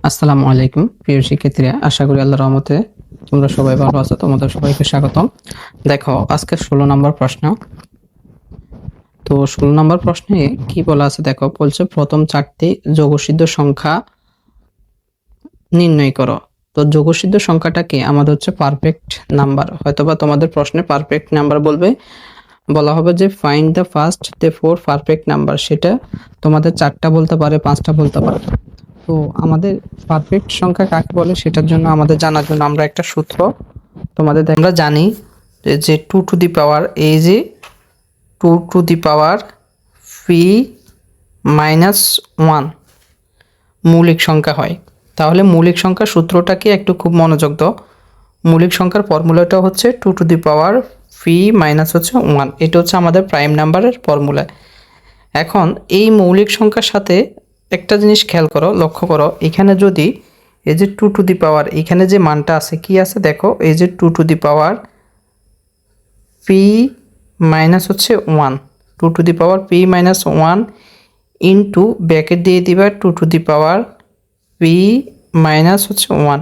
আসসালামু আলাইকুম প্রিয় শিক্ষার্থীরা, আশা করি আল্লাহর রহমতে তোমরা সবাই ভালো আছো। তোমাদের সবাইকে স্বাগতম। দেখো আজকে 16 নম্বর প্রশ্ন। তো 16 নম্বর প্রশ্নে কি বলা আছে দেখো, বলছে প্রথম চারটি যোগসিদ্ধ সংখ্যা নির্ণয় করো। তো যোগসিদ্ধ সংখ্যাটা কি আমাদের হচ্ছে পারফেক্ট নাম্বার, হয়তোবা তোমাদের প্রশ্নে পারফেক্ট নাম্বার বলা হবে যে find the first the four perfect number, সেটা তোমাদের 4টা বলতে পারে, 5টা বলতে পারে। তো আমাদের পারফেক্ট সংখ্যা কাকে বলে সেটার জন্য আমাদের জানার জন্য আমরা একটা সূত্র আমরা জানি যে 2 টু দি পাওয়ার এই যে 2 to the power P minus 1 মৌলিক সংখ্যা হয়। তাহলে মৌলিক সংখ্যার সূত্রটাকে একটু খুব মনোযোগ দাও। মৌলিক সংখ্যার ফর্মুলাটা হচ্ছে 2 to the power P minus হচ্ছে 1, এটা হচ্ছে আমাদের প্রাইম নাম্বারের ফর্মুলা। এখন এই মৌলিক সংখ্যার সাথে একটা জিনিস খেয়াল করো, লক্ষ্য করো, এখানে যদি এই যে 2 টু দি পাওয়ার এখানে যে মানটা আছে কি আছে দেখো, এই যে 2 to the power P minus হচ্ছে 1, 2 to the power P minus 1 into bracket দিয়ে দিবা 2 to the power P minus হচ্ছে 1।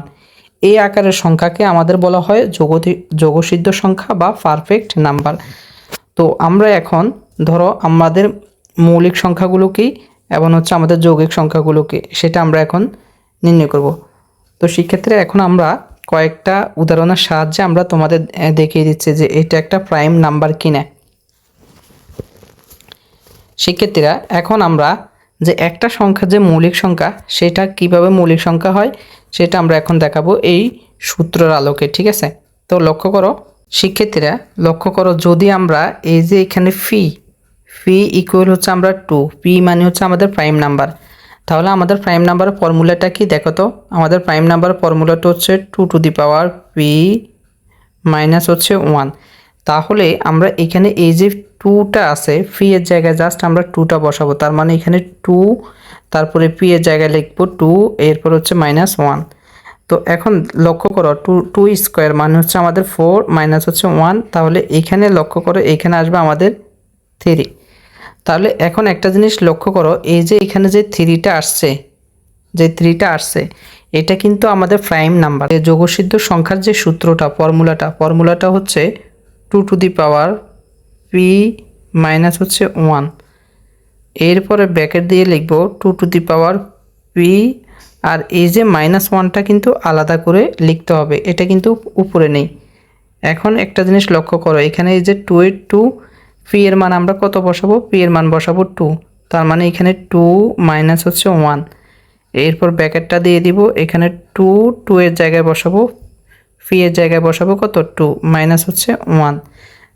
এই আকারের সংখ্যাকে আমাদের বলা হয় যোগসিদ্ধ সংখ্যা বা পারফেক্ট নাম্বার। তো আমরা এখন ধরো আমাদের মৌলিক সংখ্যাগুলোকেই এবং হচ্ছে আমাদের যৌগিক সংখ্যাগুলোকে সেটা আমরা এখন নির্ণয় করব। তো শিক্ষার্থীরা এখন আমরা কয়েকটা উদাহরণের সাহায্যে আমরা তোমাদের দেখিয়ে দিচ্ছি যে এটা একটা প্রাইম নাম্বার কিনা। শিক্ষার্থীরা এখন আমরা যে একটা সংখ্যা যে মৌলিক সংখ্যা সেটা কিভাবে মৌলিক সংখ্যা হয় সেটা আমরা এখন দেখাবো এই সূত্রের আলোকে, ঠিক আছে? তো লক্ষ্য করো শিক্ষার্থীরা, লক্ষ্য করো, যদি আমরা এই যে এখানে ফি ইকুয়াল হচ্ছে আমরা 2, পি মানে হচ্ছে আমাদের প্রাইম নাম্বার, তাহলে আমাদের প্রাইম নাম্বারের ফর্মুলাটা কি দেখো তো। আমাদের প্রাইম নাম্বারের ফর্মুলাটা হচ্ছে 2 to the power P minus হচ্ছে 1। তাহলে আমরা এখানে এই যে 2টা আছে পি এর জায়গায় জাস্ট আমরা 2টা বসাবো, তার মানে এখানে 2, তারপরে পি এর জায়গায় লিখবো 2, এরপর হচ্ছে মাইনাস 1। তো এখন লক্ষ্য করো 2 স্কোয়ার মানে হচ্ছে আমাদের 4 মাইনাস হচ্ছে 1, তাহলে এখানে লক্ষ্য করো এখানে আসবে আমাদের 3। তাহলে এখন একটা জিনিস লক্ষ্য করো, এই যে এখানে যে 3টা আসছে এটা কিন্তু আমাদের প্রাইম নাম্বার। যোগসিদ্ধ সংখ্যার যে সূত্রটা ফর্মুলাটা হচ্ছে 2 to the power P minus হচ্ছে 1, এরপরে ব্র্যাকেট দিয়ে লিখব 2 টু দি পাওয়ার পি, আর এই যে মাইনাস 1টা কিন্তু আলাদা করে লিখতে হবে, এটা কিন্তু উপরে নেই। এখন একটা জিনিস লক্ষ্য করো, এখানে এই যে 2 এর 2, পি এর মান আমরা কত বসাবো, পি এর মান বসাবো 2, তার মানে এখানে 2 মাইনাস হচ্ছে 1, এরপর ব্র্যাকেটটা দিয়ে দিব, এখানে 2 এর জায়গায় বসাবো, পি এর জায়গায় বসাবো কত 2 মাইনাস হচ্ছে 1।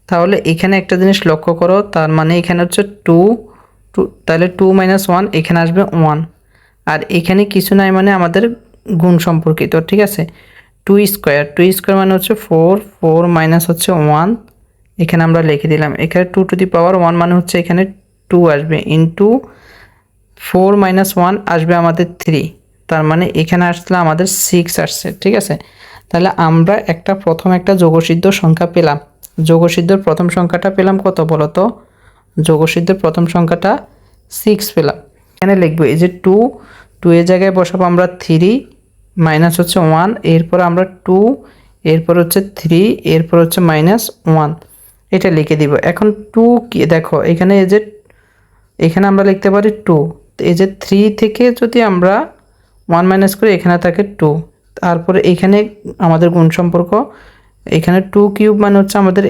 তাহলে এখানে একটা জিনিস লক্ষ্য করো, তার মানে এখানে হচ্ছে 2, তাহলে 2 মাইনাস 1 এখানে আসবে 1, আর এখানে কিছু নাই মানে আমাদের গুণ সম্পর্কিত, ঠিক আছে? 2 স্কোয়ার মানে হচ্ছে 4 মাইনাস হচ্ছে 1, এখানে আমরা লিখে দিলাম। এখানে 2 টু দি পাওয়ার 1 মানে হচ্ছে এখানে 2 আসবে, ইন্টু 4 মাইনাস 1 আসবে আমাদের 3, তার মানে এখানে আসলে আমাদের 6 আসছে, ঠিক আছে? তাহলে আমরা প্রথম একটা যোগসিদ্ধ সংখ্যা পেলাম। যোগসিদ্ধর প্রথম সংখ্যাটা পেলাম কত বলো তো? যোগসিদ্ধের প্রথম সংখ্যাটা 6 পেলাম। এখানে লিখবো এই যে 2 এর জায়গায় বসাবো আমরা 3 মাইনাস হচ্ছে 1, এরপর আমরা 2, এরপর হচ্ছে 3, এরপর হচ্ছে মাইনাস 1, এটা লিখে দিব। এখন 2 কি দেখো এখানে এই যে এখানে আমরা লিখতে পারি 2, এই যে 3 থেকে যদি আমরা 1 মাইনাস করি এখানে থাকে 2, তারপরে এখানে আমাদের গুণ সম্পর্ক, এখানে 2 কিউব মানে হচ্ছে আমাদের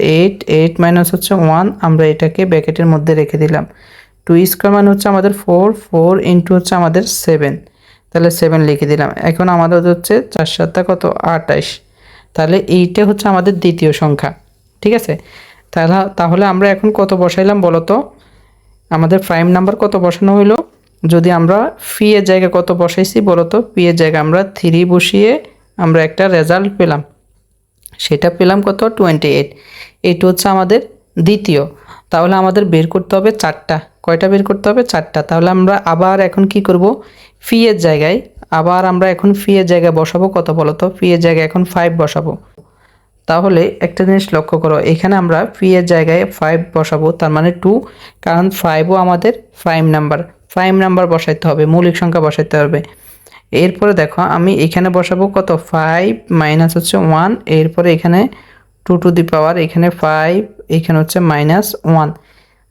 8 মাইনাস হচ্ছে 1, আমরা এটাকে ব্র্যাকেটের মধ্যে রেখে দিলাম। 2 স্কোয়ার মানে হচ্ছে আমাদের 4 ইন্টু হচ্ছে আমাদের 7, তাহলে 7 লিখে দিলাম। এখন আমাদের হচ্ছে 4 7 কত 28, তাহলে এইটা হচ্ছে আমাদের দ্বিতীয় সংখ্যা, ঠিক আছে? তাহলে আমরা এখন কত বসাইলাম বলো তো? আমাদের প্রাইম নাম্বার কত বসানো হইলো? যদি আমরা পি এর জায়গায় কত বসাইছি বলো তো? পি এর জায়গায় আমরা 3 বসিয়ে আমরা একটা রেজাল্ট পেলাম, সেটা পেলাম কত 28। এইটা হচ্ছে আমাদের দ্বিতীয়। তাহলে আমাদের বের করতে হবে 4টা। কয়টা বের করতে হবে? 4টা। তাহলে আমরা আবার এখন কি করব, পি এর জায়গায় বসাবো কত বলো তো? পি এর জায়গায় এখন 5 বসাবো। তাহলে একটা জিনিস লক্ষ্য করো, এখানে আমরা পি এর জায়গায় 5 বসাবো, তার মানে 2, কারণ 5ও আমাদের প্রাইম নাম্বার বসাইতে হবে, মৌলিক সংখ্যা বসাইতে হবে। এরপরে দেখো আমি এখানে বসাবো কত 5 মাইনাস হচ্ছে 1, এরপরে এখানে 2 টু দি পাওয়ার এখানে 5, এখানে হচ্ছে -1,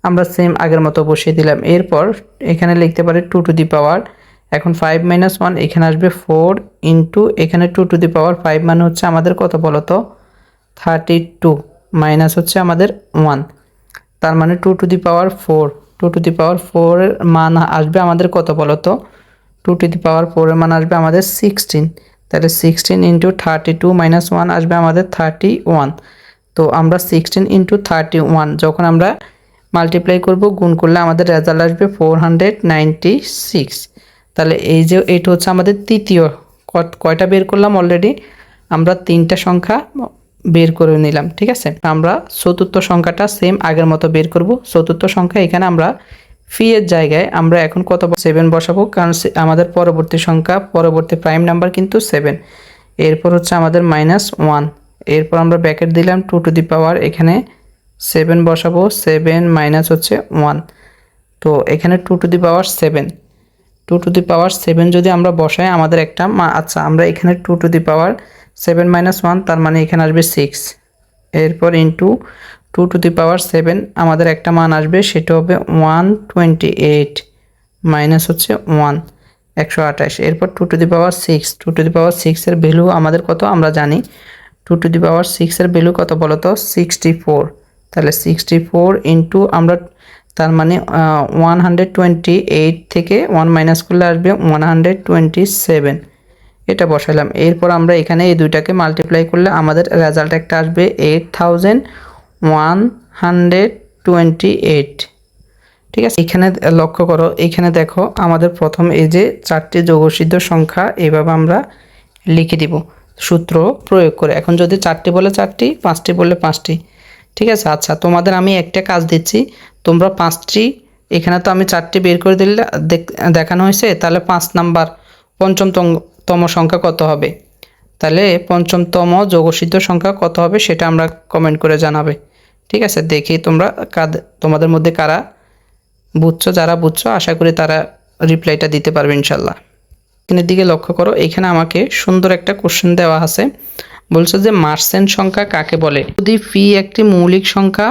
আমরা সেম আগের মতো বসিয়ে দিলাম। এরপর এখানে লিখতে পারি 2 টু দি পাওয়ার, এখন 5 - 1 এখানে আসবে 4 ইন্টু এখানে 2 টু দি পাওয়ার 5 মানে হচ্ছে আমাদের কত বলো তো 32 মাইনাস হচ্ছে আমাদের 1, তার মানে 2 to the power 4, 2 to the পাওয়ার 4 এর মান আসবে আমাদের কত বলো তো 2 টু দি পাওয়ার 4 এর মান আসবে আমাদের 16, তাহলে 16 ইন্টু 32 মাইনাস 1 আসবে আমাদের 31। তো আমরা 16 ইন্টু 31 যখন আমরা মাল্টিপ্লাই করব, গুণ করলে আমাদের রেজাল্ট আসবে 496। তাহলে এই যে এটা হচ্ছে আমাদের তৃতীয়, কয়টা বের করলাম অলরেডি আমরা 3টা সংখ্যা বের করে নিলাম। ঠিক আছে, আমরা চতুর্থ সংখ্যাটা সেম আগের মতো বের করব। চতুর্থ সংখ্যা এখানে আমরা ফি এর জায়গায় আমরা এখন কত 7 বসাবো, কারণ আমাদের পরবর্তী সংখ্যা পরবর্তী প্রাইম নাম্বার কিন্তু 7। এরপর হচ্ছে আমাদের -1, এরপর আমরা ব্র্যাকেট দিলাম 2 টু দি পাওয়ার এখানে 7 বসাবো, 7 মাইনাস হচ্ছে 1, তো এখানে 2 to the power 7, 2 to the পাওয়ার 7 যদি আমরা বসাই আমাদের একটা আচ্ছা আমরা এখানে 2 টু দি পাওয়ার 7 - 1 তার মানে এখানে আসবে 6, এরপর ইন্টু 2 টু দি পাওয়ার 7 আমাদের একটা মান আসবে, সেটা হবে 128 মাইনাস হচ্ছে 1, 128। এরপর 2 to the power 6, 2 to the পাওয়ার 6 এর ভ্যালু আমাদের কত আমরা জানি, 2 টু দি পাওয়ার 6 এর ভ্যালু কত বলো তো 64, তাহলে 64 ইন্টু আমরা তার মানে 128 থেকে 1 মাইনাস করলে আসবে 127, এটা বসালাম। এরপর আমরা এখানে এই দুইটাকে মাল্টিপ্লাই করলে আমাদের রেজাল্ট একটা আসবে 8128। ঠিক আছে, এখানে লক্ষ্য করো, এখানে দেখো আমাদের প্রথম এই যে 4টি যোগসিদ্ধ সংখ্যা এইভাবে আমরা লিখে দিব সূত্র প্রয়োগ করে। এখন যদি 4টি বলে 4টি, 5টি বললে 5টি। ঠিক আছে, আচ্ছা তোমাদের আমি একটা কাজ দিচ্ছি, তোমরা 5টি, এখানে তো আমি 4টি বের করে দিলে দেখানো হয়েছে, তাহলে 5 নাম্বার পঞ্চমতম সংখ্যা কত হবে, তাহলে পঞ্চমতম যোগসিদ্ধ সংখ্যা কত হবে সেটা আমরা কমেন্ট করে জানাবে। ঠিক আছে, দেখি তোমরা তোমাদের মধ্যে কারা বুঝছো, যারা বুঝছো আশা করি তারা রিপ্লাইটা দিতে পারবে ইনশাল্লাহ। এখানের দিকে লক্ষ্য করো, এখানে আমাকে সুন্দর একটা কোশ্চেন দেওয়া আছে, বলছে যে মার্সেন্ট সংখ্যা কাকে বলে। যদি ফি একটি মৌলিক সংখ্যা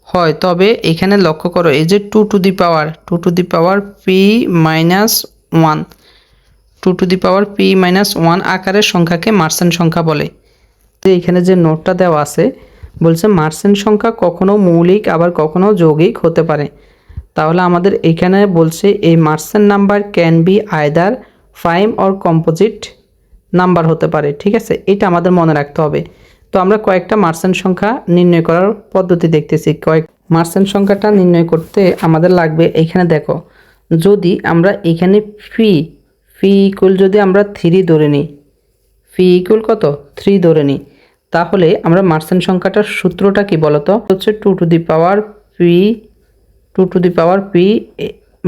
হয় তবে এখানে লক্ষ্য করো এই যে 2 to the power P minus 1, 2 to the power P minus 1 আকারের সংখ্যাকে মার্সেন্ট সংখ্যা বলে। এখানে যে নোটটা দেওয়া আছে বলছে মার্সেন্ট সংখ্যা কখনো মৌলিক আবার কখনো যৌগিক হতে পারে। তাহলে আমাদের এখানে বলছে এই merchant number can be either prime or composite number হতে পারে। ঠিক আছে, এটা আমাদের মনে রাখতে হবে। তো আমরা কয়েকটা মার্সেন্ট সংখ্যা নির্ণয় করার পদ্ধতি দেখতেছি। মার্সেন্ট সংখ্যাটা নির্ণয় করতে আমাদের লাগবে, এখানে দেখো যদি আমরা এখানে ফি ইকুয়াল যদি আমরা 3 ধরে নিই, ফি ইকুয়াল কত 3 ধরে নিই, তাহলে আমরা মার্সেন্ট সংখ্যাটার সূত্রটা কি বলতো হচ্ছে 2 to the power P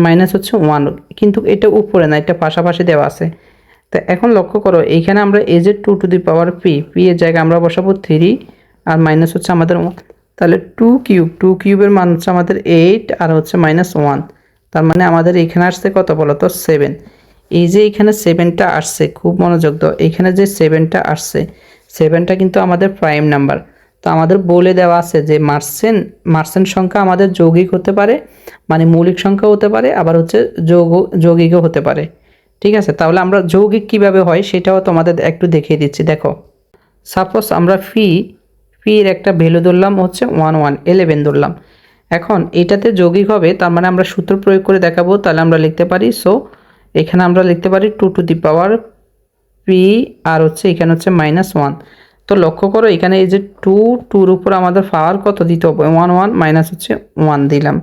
minus হচ্ছে 1, কিন্তু এটা উপরে না, এটা পাশাপাশি দেওয়া আছে। তো এখন লক্ষ্য করো এইখানে আমরা এই যে 2 টু দি পাওয়ার পি এর জায়গায় আমরা বসাবো 3 আর মাইনাস হচ্ছে আমাদের 1, তাহলে 2 কিউবের মান হচ্ছে আমাদের 8 আর হচ্ছে -1, তার মানে আমাদের এখানে আসছে কত বলতো 7। এই যে এখানে 7টা আসছে, খুব মনোযোগ দাও, এখানে যে 7টা আসছে 7টা কিন্তু আমাদের প্রাইম নাম্বার। তো আমাদের বলে দেওয়া আছে যে মার্সেন্ট সংখ্যা আমাদের যৌগিক হতে পারে, মানে মৌলিক সংখ্যা হতে পারে, আবার হচ্ছে যৌগিকও হতে পারে। ঠিক আছে, তাহলে আমরা যৌগিক কিভাবে হয় সেটাও তোমাদের একটু দেখিয়ে দিচ্ছি। দেখো সাপোজ আমরা ফি এর একটা ভ্যালু ধরলাম হচ্ছে 11 ধরলাম, এখন এটাতে যৌগিক হবে, তার মানে আমরা সূত্র প্রয়োগ করে দেখাবো। তাহলে আমরা লিখতে পারি, সো এখানে আমরা লিখতে পারি 2 to the power P R হচ্ছে এখানে হচ্ছে -1। তো লক্ষ্য করো এখানে এই যে 2 উপর আমাদের পাওয়ার কত দিতে হবে 1 মাইনাস হচ্ছে 1 দিলাম।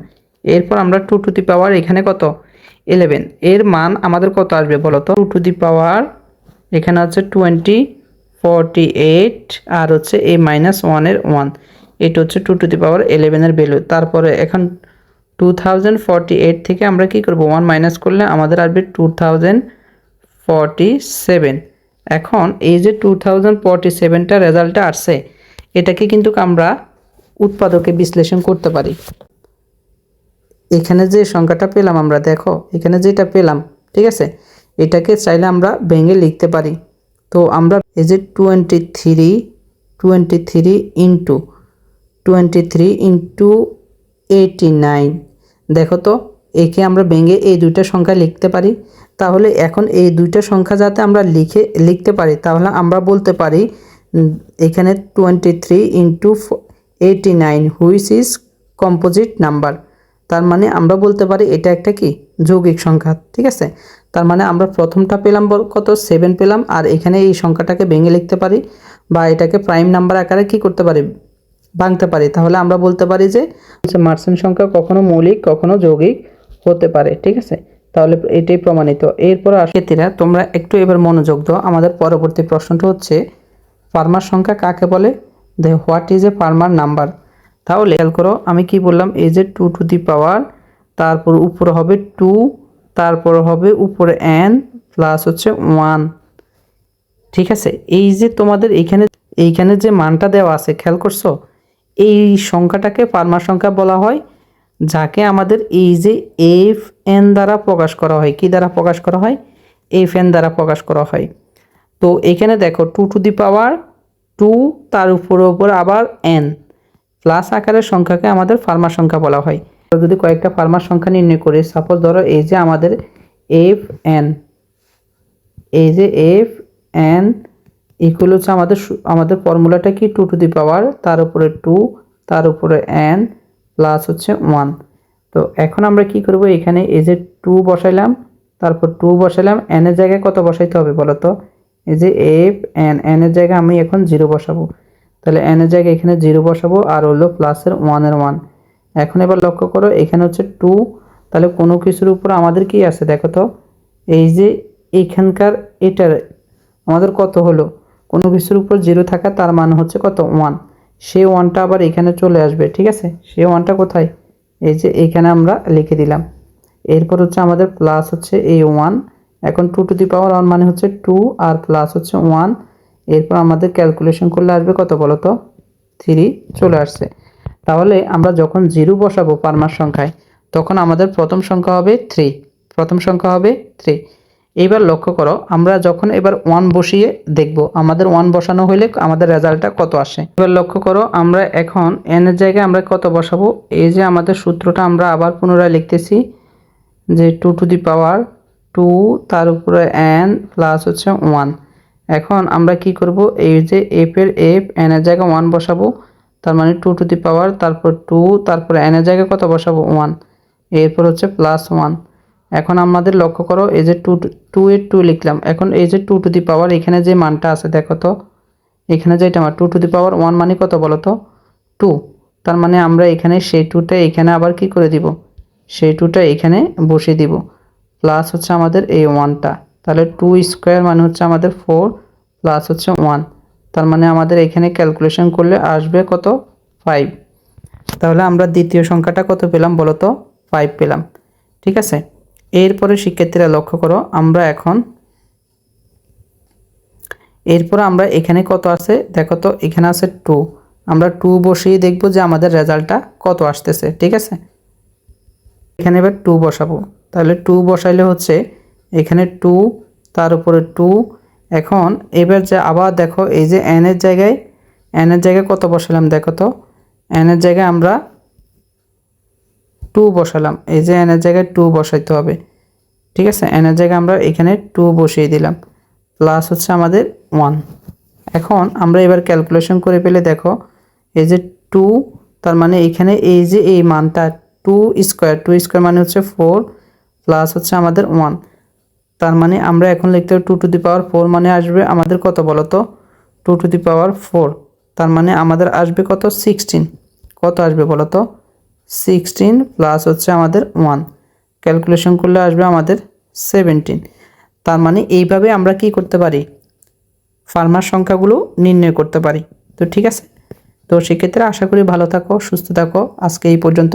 এরপর আমরা 2 টু দি পাওয়ার এখানে কত 11 এর মান আমাদের কত আসবে বলো তো, 2 টু দি পাওয়ার এখানে হচ্ছে 2048 আর হচ্ছে এই -1 এর 1, এটা হচ্ছে 2 টু দি পাওয়ার 11 এর ভ্যালু। তারপরে এখন 2048 থেকে আমরা কি করব 1 মাইনাস করলে আমাদের আসবে 2047। এখন এই যে 2047টা রেজাল্টটা আসছে, এটাকে কিন্তু আমরা উৎপাদকে বিশ্লেষণ করতে পারি। এখানে যে সংখ্যাটা পেলাম আমরা, দেখো এখানে যেটা পেলাম, ঠিক আছে, এটাকে চাইলে আমরা ভেঙে লিখতে পারি। তো আমরা এই যে 23 ইন্টু 89, দেখো তো একে আমরা ভেঙে এই দুইটা সংখ্যা লিখতে পারি। তাহলে এখন এই দুইটা সংখ্যা যাতে আমরা লিখতে পারি, তাহলে আমরা বলতে পারি এখানে 23 into 89 which is composite number. তার মানে আমরা বলতে পারি এটা একটা কি যৌগিক সংখ্যা, ঠিক আছে। তার মানে আমরা প্রথমটা পেলাম কত 7 পেলাম, আর এখানে এই সংখ্যাটাকে ভেঙে লিখতে পারি বা এটাকে প্রাইম নাম্বার আকারে কি করতে পারি, ভাঙতে পারি। তাহলে আমরা বলতে পারি যে মার্সেন সংখ্যা কখনো মৌলিক কখনো যৌগিক হতে পারে, ঠিক আছে। তাহলে এটাই প্রমাণিত। এরপর শিক্ষার্থীরা তোমরা একটু এবার মনোযোগ দাও। আমাদের পরবর্তী প্রশ্নটা হচ্ছে ফার্মার সংখ্যা কাকে বলে, what is a farmer number. তাহলে খেয়াল করো আমি কি বললাম, এই যে 2 টু দি পাওয়ার, তারপর উপরে হবে 2, তারপর হবে উপরে n প্লাস হচ্ছে 1, ঠিক আছে। এই যে তোমাদের এইখানে যে মানটা দেওয়া আছে খেয়াল করছো, এই সংখ্যাটাকে ফার্মার সংখ্যা বলা হয়, যাকে আমাদের এই যে fn দ্বারা প্রকাশ করা হয়। কি দ্বারা প্রকাশ করা হয়, fn দ্বারা প্রকাশ করা হয়। তো এখানে দেখো 2 টু দি পাওয়ার 2, তার উপর আবার n প্লাস আকারের সংখ্যাকে আমাদের ফার্মার সংখ্যা বলা হয়। যদি কয়েকটা ফার্মার সংখ্যা নির্ণয় করি, সাপোজ ধরো এই যে আমাদের fn, এই যে fn ইকুয়াল হচ্ছে আমাদের ফর্মুলাটা কি 2 টু দি পাওয়ার, তার উপরে 2, তার উপরে n প্লাস হচ্ছে 1। তো এখন আমরা কি করব, এখানে এই যে 2 বসাইলাম, তারপর 2 বসাইলাম, n এর জায়গায় কত বসাইতে হবে বলো তো, এই যে fn, n এর জায়গায় আমি এখন 0 বসাবো। তাহলে n এর জায়গায় এখানে 0 বসাবো, আর হলো প্লাসের 1 এর 1। এখন এবার লক্ষ্য করো এখানে হচ্ছে 2, তাহলে কোনো কিছুর উপর আমাদের কি আছে দেখো তো, এই যে এইখানকার এটার আমাদের কত হলো, কোনো কিছুর উপর 0 থাকা তার মান হচ্ছে কত 1। সেই 1টা আবার এখানে চলে আসবে, ঠিক আছে। সেই 1টা কোথায়, এই যে এইখানে আমরা লিখে দিলাম। এরপর হচ্ছে আমাদের প্লাস হচ্ছে এই 1। এখন 2 টু দি পাওয়ার 1 মানে হচ্ছে 2, আর প্লাস হচ্ছে 1। এরপর আমাদের ক্যালকুলেশন করলে আসবে কত বলো তো, 3 চলে আসছে। তাহলে আমরা যখন 0 বসাবো ফার্মার সংখ্যায়, তখন আমাদের প্রথম সংখ্যা হবে 3, প্রথম সংখ্যা হবে 3। এইবার লক্ষ্য করো আমরা যখন এবার 1 বসিয়ে দেখব, আমাদের 1 বসানো হলে আমাদের রেজাল্টটা কত আসে। এবার লক্ষ্য করো আমরা এখন n এর জায়গায় আমরা কত বসাবো, এই যে আমাদের সূত্রটা আমরা আবার পুনরায় লিখতেছি যে 2 টু দি পাওয়ার 2, তার উপরে n প্লাস হচ্ছে 1। এখন আমরা কি করব, এই যে f n এর জায়গায় 1 বসাবো, তার মানে 2 টু দি পাওয়ার, তারপর 2, তারপর n এর জায়গায় কত বসাবো 1, এরপর হচ্ছে প্লাস 1। এখন আমাদের লক্ষ্য করো এই যে 2 এর 2 লিখলাম। এখন এই যে 2 টু দি পাওয়ার এখানে যে মানটা আছে দেখো তো, এখানে যেটা আমার 2 টু দি পাওয়ার 1 মানে কত বলো তো 2। তার মানে আমরা এখানে সেই 2টা এখানে আবার কি করে দিব, সেই 2টা এখানে বসিয়ে দিব, প্লাস হচ্ছে আমাদের এই 1টা। তাহলে 2 স্কোয়ার মানে হচ্ছে আমাদের 4 প্লাস হচ্ছে 1। তার মানে আমাদের এখানে ক্যালকুলেশন করলে আসবে কত 5। তাহলে আমরা দ্বিতীয় সংখ্যাটা কত পেলাম বলো তো, 5 পেলাম, ঠিক আছে। এরপরে শিক্ষার্থীরা লক্ষ্য করো আমরা এখন এরপরে আমরা এখানে কত আছে দেখো তো, এখানে আছে 2। আমরা 2 বসিয়ে দেখব যে আমাদের রেজাল্টটা কত আসতেছে, ঠিক আছে। এখানে এবার 2 বসাবো, তাহলে 2 বসাইলে হচ্ছে এখানে 2, তার উপরে 2। এখন এবার যে আবার দেখো এই যে n এর জায়গায় কত বসালাম দেখো তো, n এর জায়গায় আমরা 2 বসালাম। এই যে n এর জায়গায় 2 বসাইতে হবে, ঠিক আছে। n এর জায়গায় আমরা এখানে 2 বসিয়ে দিলাম, প্লাস হচ্ছে আমাদের 1। এখন আমরা এবার ক্যালকুলেশন করে পেলে দেখো এই যে 2, তার মানে এখানে এই যে এই মানটা 2 স্কোয়ার মানে হচ্ছে 4 প্লাস হচ্ছে আমাদের 1। তার মানে আমরা এখন লিখতে হবে 2 টু দি পাওয়ার 4 মানে আসবে আমাদের কত বলো তো, 2 টু দি পাওয়ার 4। তার মানে আমাদের আসবে কত 16। কত আসবে বলো তো 16 প্লাস হচ্ছে আমাদের 1, ক্যালকুলেশন করলে আসবে আমাদের 17। তার মানে এইভাবে আমরা কি করতে পারি, ফার্মার সংখ্যাগুলো নির্ণয় করতে পারি। তো ঠিক আছে, তো সেক্ষেত্রে আশা করি ভালো থাকো, সুস্থ থাকো। আজকে এই পর্যন্ত।